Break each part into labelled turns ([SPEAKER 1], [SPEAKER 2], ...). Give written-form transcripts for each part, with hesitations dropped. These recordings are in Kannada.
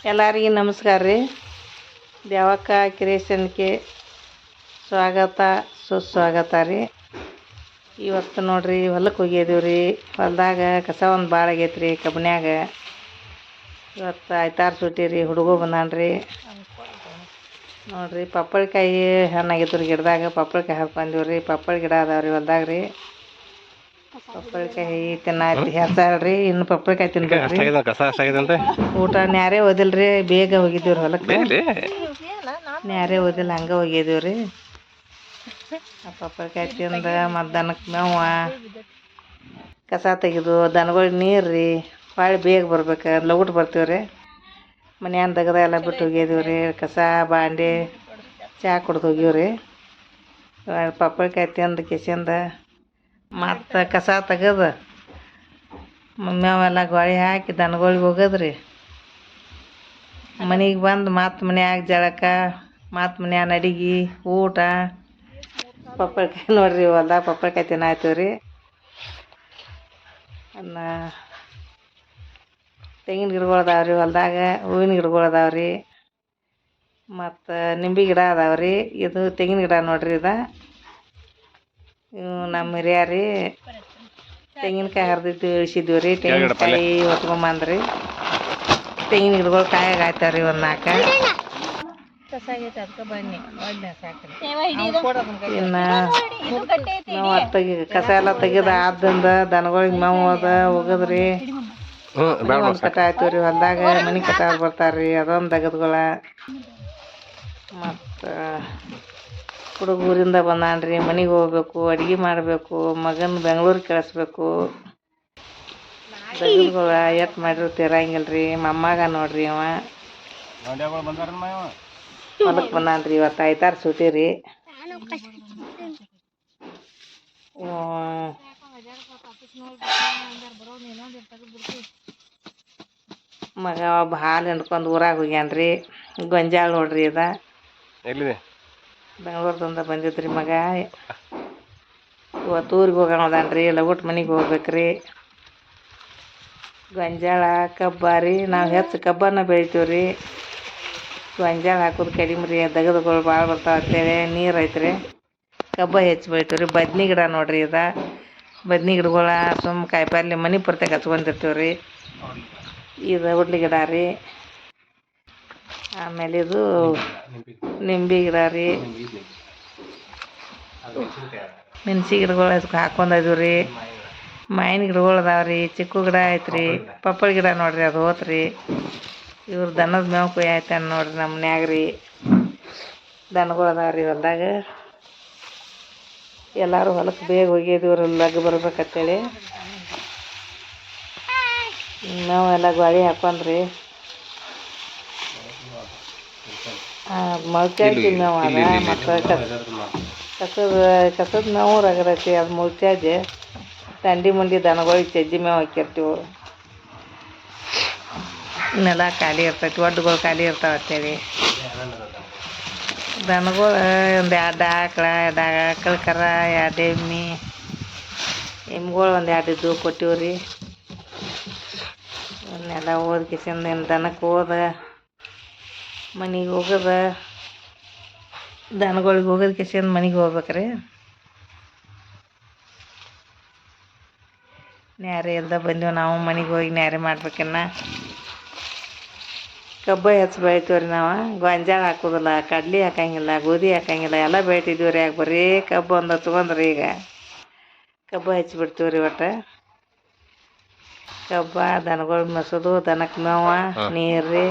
[SPEAKER 1] ಎಲ್ಲರಿಗೂ ನಮಸ್ಕಾರ ರೀ. ದ್ಯಾವಕ್ಕ ಕ್ರಿಯೇಷನ್ಗೆ ಸ್ವಾಗತ ಸುಸ್ವಾಗತ ರೀ. ಇವತ್ತು ನೋಡ್ರಿ ಹೊಲಕ್ಕೆ ಹೋಗಿದ್ದೀವಿ ರೀ. ಹೊಲದಾಗ ಕಸ ಒಂದು ಭಾಳ ಆಗೈತೆ ರೀ ಕಬ್ಬನ್ಯಾಗ. ಇವತ್ತು ಆಯ್ತಾರು ಸುಟ್ಟಿ ರೀ. ಹುಡುಗ ಬಂದಾನ್ರಿ ನೋಡ್ರಿ. ಪಪ್ಪಳಿಕಾಯಿ ಹಣ್ಣಾಗಿತ್ತು ರೀ ಗಿಡದಾಗ. ಪಪ್ಪಳಿಕಾಯಿ ಹಾಕೊಂಡೀವಿ ರೀ. ಪಪ್ಪಳ ಗಿಡ ಅದಾವೆ ರೀ ಹೊಲ್ದಾಗ ರೀ. ಪಪ್ಪಳಿಕಾಯಿ ತಿನ್ನಾಯ್ತು ಹೇಳ್ತಾಳ್ರಿ. ಇನ್ನು ಪಪ್ಪಳಿಕಾಯಿ ತಿನ್ಬೇಕ್ರಿ. ಊಟ ನ್ಯಾರೇ ಓದಿಲ್ರಿ. ಬೇಗ ಹೋಗಿದ್ದೀವ್ರಿ ಹೊಲಕ್ಕೆ. ನ್ಯಾರೇ ಓದಿಲ್ಲ ಹಂಗೆ ಹೋಗಿದ್ದೀವಿ ರೀ. ಪಪ್ಪಳಿಕಾಯಿ ತಿಂದ ಮತ್ತು ದನಕ್ಕೆ ಮೇವ ಕಸ ತೆಗೆದು ದನಗಳಿಗೆ ನೀರು ರೀ. ಹೊಳ್ಳಿ ಬೇಗ ಬರ್ಬೇಕು. ಲಗುಟ್ ಬರ್ತೀವಿ ರೀ. ಮನ್ಯಾನ ತೆಗ್ದ ಎಲ್ಲ ಬಿಟ್ಟು ಹೋಗಿದ್ದೀವಿ ರೀ. ಕಸ ಬಾಂಡೆ ಚಹಾ ಕುಡ್ದು ಹೋಗಿವಿ ರೀ. ಪಪ್ಪಳಿಕಾಯಿ ತಿಂದು ಕಿಸಿಂದ ಮತ್ತು ಕಸ ತೆಗೆದು ಮೇವೆಲ್ಲ ಗೋಳಿ ಹಾಕಿ ದನಗಳಿಗೆ ಹೋಗೋದ್ರಿ. ಮನೆಗೆ ಬಂದು ಮತ್ತು ಮನ್ಯಾಗ ಜಳಕ, ಮತ್ತು ಮನ್ಯಾನ ಅಡಿಗೆ ಊಟ. ಪಪ್ಪಳಿಕಾಯಿ ನೋಡ್ರಿ ಹೊಲ್ದಾಗ ಪಪ್ಪಳಿಕಾಯಿ ತಿನ್ನಾಯ್ತೀವಿ ರೀ. ತೆಂಗಿನ ಗಿಡಗಳು ಅದಾವೆ ರೀ ಹೊಲ್ದಾಗ. ಹೂವಿನ ಗಿಡಗಳು ಅದಾವೆ ರೀ. ಮತ್ತು ನಿಂಬೆ ಗಿಡ ಅದಾವೆ ರೀ. ಇದು ತೆಂಗಿನ ಗಿಡ ನೋಡ್ರಿ. ಇವು ನಮ್ಮ ಹಿರಿಯ ರೀ. ತೆಂಗಿನಕಾಯಿ ಹರಿದಿದ್ದು ಇಳಿಸಿದ್ದೀವಿ ರೀ. ತೆಂಗಿನಕಾಯಿ ಹೊತ್ಕೊಂಬಂದ್ರಿ. ತೆಂಗಿನ ಗಿಡಗಳು ಕಾಯಾಗ ಆಯ್ತಾವ ರೀ ಒಂದು 4. ಇನ್ನು ನಾವು ಕಸ ಎಲ್ಲ ತೆಗೆದು ಆದ್ದರಿಂದ ದನಗಳಿಗೆ ಮೇವು ಅದ ಹೋಗದ್ರಿ. ಒಂದು ಕಟ ಆಯ್ತು ರೀ ಹೊಲ್ದಾಗ. ಮನೆ ಕಟ ಬರ್ತಾರೆ ರೀ. ಅದೊಂದು ದಗದ್ಗಳ. ಮತ್ತು ಹುಡುಗ ಊರಿಂದ ಬಂದಾನ್ರಿ. ಮನೆಗೆ ಹೋಗ್ಬೇಕು, ಅಡುಗೆ ಮಾಡಬೇಕು, ಮಗನ ಬೆಂಗ್ಳೂರಿಗೆ ಕಳಿಸ್ಬೇಕು. ದಗದ್ಗಳ ಎಟ್ಟು ಮಾಡಿದ್ರು ತೀರಂಗಿಲ್ಲ ರೀ. ಮೊಮ್ಮಗ ನೋಡ್ರಿ ಅವ ಹೊಲಕ್ಕೆ ಬಂದಾನ್ರಿ. ಇವತ್ತು ಆಯ್ತಾರು ಸುಟಿ ರೀ. ಮಗ ಒಬ್ಬ ಹಾಲು ಹಿಂಡ್ಕೊಂಡು ಊರಾಗ ಹೋಗ್ಯಾನ್ರಿ. ಗೊಂಜಾಳ ನೋಡ್ರಿ. ಎಲ್ಲಿದೆ? ಬೆಂಗ್ಳೂರ್ದಿಂದ ಬಂದಿದ್ರಿ ಮಗ. ಇವತ್ತು ಊರಿಗೆ ಹೋಗೋಣದನ್ರಿ. ಲಗುಟ್ ಮನೆಗೆ ಹೋಗ್ಬೇಕ್ರಿ. ಗೊಂಜಾಳ ಕಬ್ಬ ರೀ. ನಾವು ಹೆಚ್ಚು ಕಬ್ಬನ್ನು ಬೆಳಿತೀವಿ ರೀ. ಗೊಂಜಾಳ ಹಾಕೋದು ಕಡಿಮೆ ರೀ. ದಗದುಗಳು ಭಾಳ ಬರ್ತಾವೆ ಅಂತೇಳಿ ನೀರು ಐತ್ರಿ. ಕಬ್ಬ ಹೆಚ್ಚು ಬೆಳಿತೀವಿ ರೀ. ಬದ್ನಿ ಗಿಡ ನೋಡ್ರಿ. ಬದ್ನಿ ಗಿಡಗಳ ಸುಮ್ಮ ಕಾಯಿಪಲ್ಲೆ ಮನೆ ಪುರ್ತಕ್ಕೆ ಹಚ್ಕೊಂಡಿರ್ತೀವಿ ರೀ. ಇದು ಉಡ್ಲಿ ಗಿಡ ರೀ. ಆಮೇಲೆ ಇದು ನಿಂಬೆ ಗಿಡ ರೀ. ಮೆಣಸಿ ಗಿಡಗಳು ಅದಕ್ಕೆ ಹಾಕೊಂಡಿದ್ದೀವಿ ರೀ. ಮಾವಿನ ಗಿಡಗಳು ಅದಾವೆ ರೀ. ಚಿಕ್ಕು ಗಿಡ ಐತ್ರಿ. ಪಪ್ಪಳ ಗಿಡ ನೋಡ್ರಿ. ಅದು ಹೋತ್ರಿ. ಇವ್ರು ದನದ ಮೇವು ಕುಯ್ಯ ಆಯ್ತಾನ ನೋಡ್ರಿ ನಮ್ಮ ಮನ್ಯಾಗ ರೀ. ದನಗಳು ಅದಾವೆ ರೀ ಹೊಲ್ದಾಗ. ಎಲ್ಲರೂ ಹೊಲಕ್ಕೆ ಬೇಗ ಹೋಗಿದ್ದೀವ್ರಿ ಲಗ್ ಬರ್ಬೇಕಂತೇಳಿ. ನಾವೆಲ್ಲ ಗಾಳಿ ಹಾಕೊಂಡ್ರಿ. ಮೊಳಕೆ ಮೇವು ಅದ. ಮತ್ತು ಕಸದ ಮೇವು ರಗಡೈತಿ. ಅದು ಮುಳ್ತ್ಯಾಜೆ ತಂಡಿ ಮುಂಡಿ ದನಗಳಿಗೆ ಚಜ್ಜಿ ಮೇವು ಹಾಕಿರ್ತೀವಿ. ನೆಲ ಖಾಲಿ ಇರ್ತೈತಿ. ಒಡ್ಡುಗಳು ಖಾಲಿ ಇರ್ತಾವೆ ಅಂತೇಳಿ ದನಗಳು ಒಂದು 2 ಆಕಳ, 2 ಆಕಳ ಕರ, 2 ಎಮ್ಮೆ, ಎಮ್ಮೆಗಳು ಒಂದು 2 ಇದ್ದು ಕೊಟ್ಟಿವಿ ರೀ. ಇವನ್ನೆಲ್ಲ ಓದ್ ಕಿಸಿಂದ ಇನ್ನು ದನಕ್ಕೆ ಹೋದ ಮನೆಗೆ ಹೋಗೋದ. ದನಗಳಿಗೆ ಹೋಗೋದು ಕಿಸಿಂದ ಮನೆಗೆ ಹೋಗ್ಬೇಕ್ರಿ. ನ್ಯಾರೆ ಇಲ್ದ ಬಂದೀವಿ ನಾವು. ಮನೆಗೆ ಹೋಗಿ ನ್ಯಾರೆ ಮಾಡ್ಬೇಕಿನ್ನ. ಕಬ್ಬ ಹೆಚ್ಚು ಬೆಳಿತೀವಿ ರೀ ನಾವು. ಗೊಂಜಾಳ ಹಾಕೋದಿಲ್ಲ, ಕಡ್ಲೆ ಹಾಕಂಗಿಲ್ಲ, ಗೋಧಿ ಹಾಕಂಗಿಲ್ಲ. ಎಲ್ಲ ಬೆಳಿತಿದ್ದೀವಿ ರೀ. ಯಾಕೆ ಬರೀ ಕಬ್ಬು ಒಂದು ಹಚ್ಕೊಂಡ್ರಿ. ಈಗ ಕಬ್ಬ ಹೆಚ್ಚು ಬಿಡ್ತೀವಿ ರೀ. ಒಟ್ಟು ಕಬ್ಬ ದನಗಳು ಮೆಸೋದು, ದನಕ್ಕೆ ಮೇವ, ನೀರು ರೀ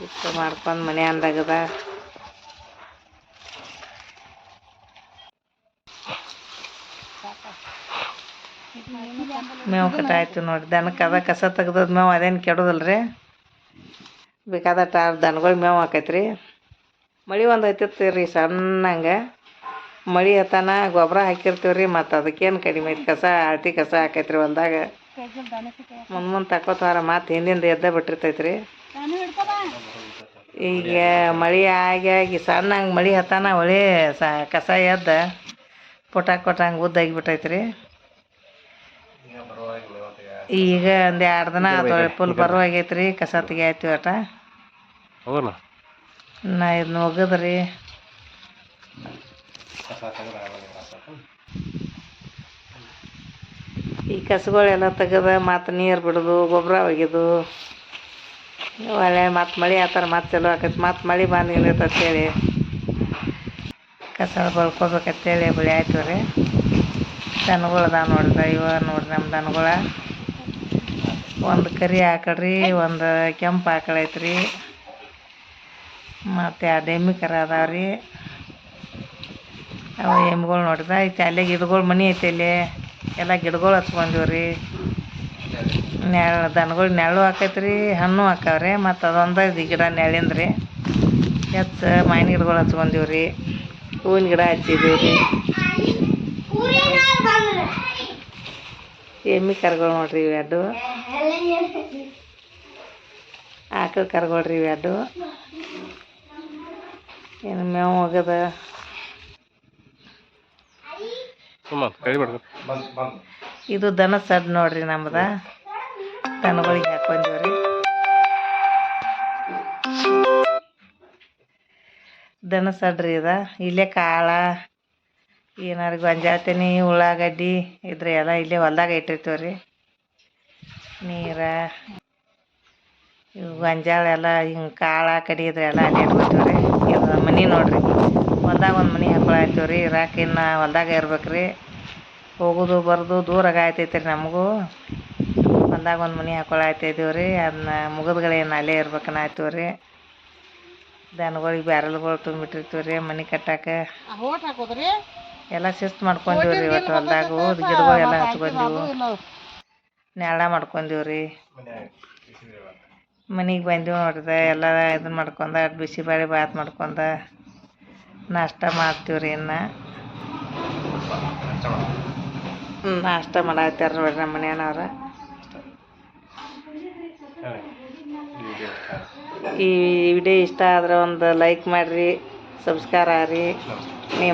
[SPEAKER 1] ಇಷ್ಟು ಮಾಡ್ಕೊಂಡು ಮನೆ ಅಂದಾಗದ. ಮೇವು ಕಟ್ಟ ಆಯ್ತು ನೋಡ್ರಿ. ದನಕ್ಕೆ ಅದ ಕಸ ತೆಗ್ದದ ಮೇವು ಅದೇನು ಕೆಡೋದಿಲ್ಲ ರೀ. ಬೇಕಾದಟ್ಟ ದನಗಳಿಗೆ ಮೇವು ಹಾಕೈತ್ರಿ. ಮಳೆ ಒಂದು ಐತಿತ್ತು ರೀ ಸಣ್ಣಂಗೆ. ಮಳೆ ಹತ್ತಾನ ಗೊಬ್ಬರ ಹಾಕಿರ್ತೀವಿ ರೀ. ಮತ್ತು ಅದಕ್ಕೇನು ಕಡಿಮೆ ಐತಿ. ಕಸ ಅಳತಿ ಕಸ ಹಾಕೈತ್ರಿ ಹೊಲ್ದಾಗ. ಮುಂದೆ ತಕ್ಕೋತಾರ. ಮತ್ತು ಹಿಂದಿಂದ ಎದ್ದ ಬಿಟ್ಟಿರ್ತೈತ್ರಿ. ಈಗ ಮಳೆ ಆಗಿ ಸಣ್ಣಂಗೆ ಮಳೆ ಹತ್ತಾನ ಒಳ್ಳೆ ಕಸ ಎದ್ದ ಪೊಟಾಕ್ ಉದ್ದಾಗಿಬಿಟ್ಟೈತ್ರಿ. ಈಗ ಒಂದು 2 ದಿನ ಆತು ಫುಲ್ ಬರುವಾಗೈತ್ರಿ ಕಸ ತೆಗಿಯಾಯ್ತು ಅಟ ನಾ ಇದನ್ನ ಒಗದ್ರಿ ಈ ಕಸಗಳೆಲ್ಲ ತೆಗೆದ ಮತ್ತು ನೀರು ಬಿಡೋದು ಗೊಬ್ಬರ ಒಗೆದು ಒಳ್ಳೆ ಮತ್ತು ಮಳೆ ಆತರ ಮತ್ತೆ ಚಲೋ ಆಕೈತಿ ಮತ್ತು ಮಳೆ ಬಂದಿಲ್ಲ ಅಂತೇಳಿ ಕಸ ಬಳ್ಕೊಬೇಕಂತೇಳಿ ಬಳಿ ಆಯ್ತು ರೀ ದನಗಳು ಅದಾವ ನೋಡ್ರಿ ಇವ ನೋಡ್ರಿ ನಮ್ಮ ದನಗಳ ಒಂದು ಕರಿ ಆಕಳ್ರಿ ಒಂದು ಕೆಂಪು ಆಕಳ ಐತ್ರಿ ಮತ್ತು 2 ಎಮ್ಮೆ ಕರ ಅದಾವ್ರಿ ಅವು ಎಮ್ಮೆಗಳು ನೋಡಿದ ಐತೆ ಅಲ್ಲೇ ಗಿಡಗಳು ಮನೆ ಐತೆ ಅಲ್ಲಿ ಎಲ್ಲ ಗಿಡಗಳು ಹಚ್ಕೊಂಡಿವ್ರಿ ದನಗಳು ನೆರಳು ಹಾಕೈತ್ರಿ ಹಣ್ಣು ಹಾಕಾವ್ರಿ ಮತ್ತು ಅದೊಂದು ಗಿಡ ನೆರಳಿಂದ್ರಿ ಹೆಚ್ಚು ಮಾವಿನ ಗಿಡಗಳು ಹಚ್ಕೊಂಡಿವ್ರಿ ಹೂವಿನ ಗಿಡ ಹಚ್ಚಿದೀವಿ ಎಮ್ಮೆ ಕರುಗಳು ನೋಡ್ರಿ ಇವು 2 ಆಕಳ ಕರುಗಳ್ರಿ ಇವು 2 ಏನು ಮೇವು ಹೋಗದ ಇದು ದನ ಸಡ್ ನೋಡ್ರಿ ನಮ್ದ ದನಗಳಿಗೆ ಹಾಕೊಂಡಿವ್ರಿ ದನ ಸಡ್ರಿ ಇದ ಇಲ್ಲೇ ಕಾಳ ಏನಾರು ಗೊಂಜಾಳ ತೆನಿ ಉಳ್ಳಾಗಡ್ಡಿ ಇದ್ರೆ ಎಲ್ಲ ಇಲ್ಲೇ ಹೊಲ್ದಾಗ ಇಟ್ಟಿರ್ತೀವ್ರಿ ನೀರು ಇವು ಗೊಂಜಾಳ ಎಲ್ಲ ಹಿಂಗೆ ಕಾಳ ಕಡಿ ಇದ್ರೆ ಎಲ್ಲ ಅಲ್ಲಿ ಇಟ್ಕೊತೀವ್ರಿ ಇದು ಮನೆ ನೋಡ್ರಿ ಹೊಲ್ದಾಗ ಒಂದು ಮನೆ ಹಾಕೊಳತ್ತೀವ್ರಿ ಇರಾಕ ಇನ್ನು ಹೊಲ್ದಾಗ ಇರ್ಬೇಕ್ರಿ ಹೋಗೋದು ಬರೋದು ದೂರ ಆಗೈತೈತೆ ರೀ ನಮಗೂ ಹೊಲ್ದಾಗ ಒಂದು ಮನೆ ಹಾಕೊಳತ್ತಿದ್ದೀವ್ರಿ ಅದನ್ನ ಮುಗಿದ್ಗಳೇನು ಅಲ್ಲೇ ಇರ್ಬೇಕನ್ನ ಆಯ್ತೀವ್ರಿ ದನಗಳಿಗೆ ಬ್ಯಾರಲ್ಗಳು ತುಂಬಿಟ್ಟಿರ್ತೀವ್ರಿ ಮನೆ ಕಟ್ಟಾಕ ಎಲ್ಲ ಶಿಸ್ತು ಮಾಡ್ಕೊಂಡಿವ್ರಿ ಇವತ್ತು ಹೊಲ್ದಾಗ ಗಿಡಗಳೆಲ್ಲ ಹಚ್ಕೊಂಡಿವು ನೆರಳ ಮಾಡ್ಕೊಂಡಿವ್ರಿ ಮನೆಗೆ ಬಂದೀವಿ ನೋಡ್ರಿ ಎಲ್ಲ ಇದನ್ನ ಮಾಡ್ಕೊಂಡ ಬಿಸಿಬೇಳೆ ಭಾತ್ ಮಾಡ್ಕೊಂಡ ನಾಷ್ಟ ಮಾಡ್ತೀವ್ರಿ ಇನ್ನು ನಾಷ್ಟ ಮಾಡತ್ತಾರ ನೋಡ್ರಿ ನಮ್ಮ ಮನೆಯವ್ರ ಈ ವಿಡಿಯೋ ಇಷ್ಟ ಆದ್ರೆ ಒಂದು ಲೈಕ್ ಮಾಡಿರಿ ಸಬ್ಸ್ಕ್ರೈಬ್ ಆಗ್ರಿ ನೀವು